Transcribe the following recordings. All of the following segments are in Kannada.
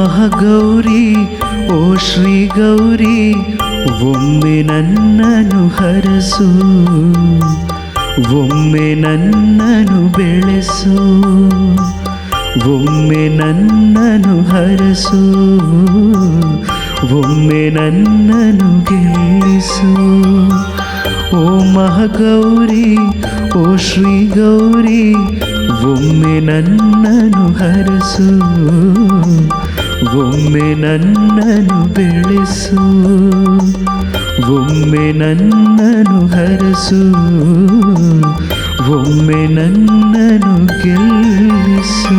ಮಹಾಗೌರಿ ಓ ಶ್ರೀ ಗೌರಿ ಒಮ್ಮೆ ನನ್ನನ್ನು ಹರಸು, ಒಮ್ಮೆ ನನ್ನನ್ನು ಬೆಳೆಸು, ಒಮ್ಮೆ ನನ್ನನ್ನು ಹರಸು, ಒಮ್ಮೆ ನನ್ನನ್ನು ಗೆಲ್ಲಿಸು. ಓ ಮಹಾಗೌರಿ ಓ ಶ್ರೀ ಗೌರಿ ಒಮ್ಮೆ ನನ್ನನ್ನು ಹರಸು, ಒಮ್ಮೆ ನನ್ನನ್ನು ಬೆಳೆಸು, ಒಮ್ಮೆ ನನ್ನನ್ನು ಹರಸು, ಒಮ್ಮೆ ನನ್ನನ್ನು ಗೆಲ್ಲಿಸು.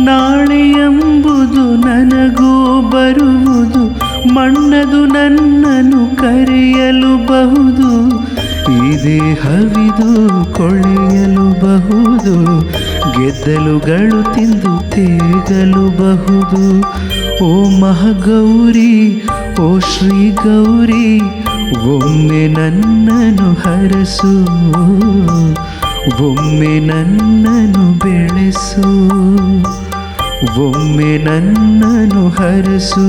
ನಾಳೆ ಎಂಬುದು ನನಗೂ ಬರುವುದು, ಮಣ್ಣದು ನನ್ನನ್ನು ಕರೆಯಲು ಬಹುದು, ಇದೇ ಹವಿದು ಕೊಳೆಯಲು ಬಹುದು, ಗೆದ್ದಲುಗಳು ತಿಂದು ತೇಗಲು ಬಹುದು. ಓ ಮಹಾಗೌರಿ ಓ ಶ್ರೀ ಗೌರಿ ಒಮ್ಮೆ ನನ್ನನ್ನು ಹರಸು, ಒಮ್ಮೆ ನನ್ನನ್ನು ಬೆಳೆಸು, ಒಮ್ಮೆ ನನ್ನನ್ನು ಹರಸು,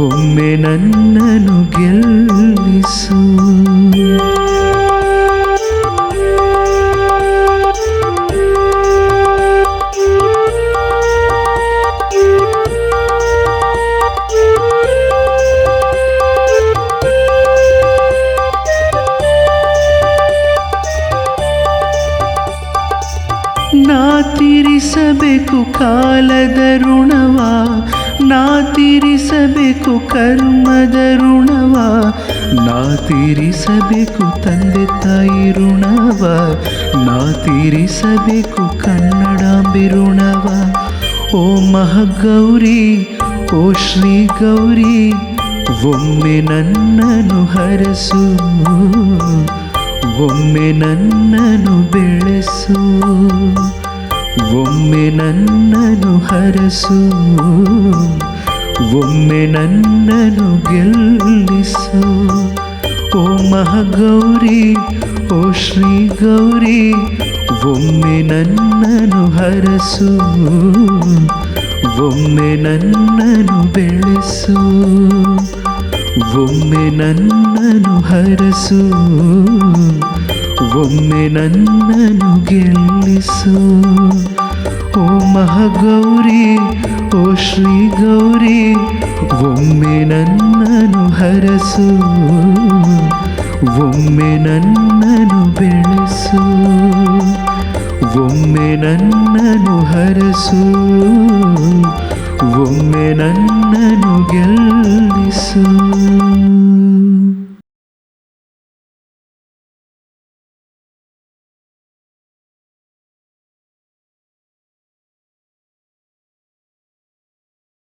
ಒಮ್ಮೆ ನನ್ನನ್ನು ಗೆಲ್ಲಿಸು. ನಾ ತೀರಿಸಬೇಕು ಕಾಲದ ಋಣವ, ನಾ ತೀರಿಸಬೇಕು ಕರ್ಮದ ಋಣವ, ನಾ ತೀರಿಸಬೇಕು ತಂದೆ ತಾಯಿ ಋಣವ, ನಾ ತೀರಿಸಬೇಕು ಕನ್ನಡಾಂಬೆ ಋಣವ. ಓ ಮಹಾಗೌರಿ ಓ ಶ್ರೀ ಗೌರಿ ಒಮ್ಮೆ ನನ್ನನ್ನು ಹರಸು, ಒಮ್ಮೆ ನನ್ನನ್ನು ಬೆಳೆಸು, ಒಮ್ಮೆ ನನ್ನನ್ನು ಹರಸು, ಒಮ್ಮೆ ನನ್ನನ್ನು ಗೆಲ್ಲಿಸು. ಓ ಮಹಾಗೌರಿ ಓ ಶ್ರೀ ಗೌರಿ ಒಮ್ಮೆ ನನ್ನನ್ನು ಹರಸು, ಒಮ್ಮೆ ನನ್ನನ್ನು ಬೆಳೆಸು, ಒಮ್ಮೆ ನನ್ನನ್ನು ಹರಸು, ಒಮ್ಮೆ ನನ್ನನ್ನು ಗೆಲ್ಲಿಸು. ಓ ಮಹಾಗೌರಿ ಓ ಶ್ರೀ ಗೌರಿ ಒಮ್ಮೆ ನನ್ನನ್ನು ಹರಸು, ಒಮ್ಮೆ ನನ್ನನ್ನು ಬೆಳೆಸು, ಒಮ್ಮೆ ನನ್ನನ್ನು ಹರಸು, ಒಮ್ಮೆ ನನ್ನನ್ನು ಗೆಲ್ಲಿಸು.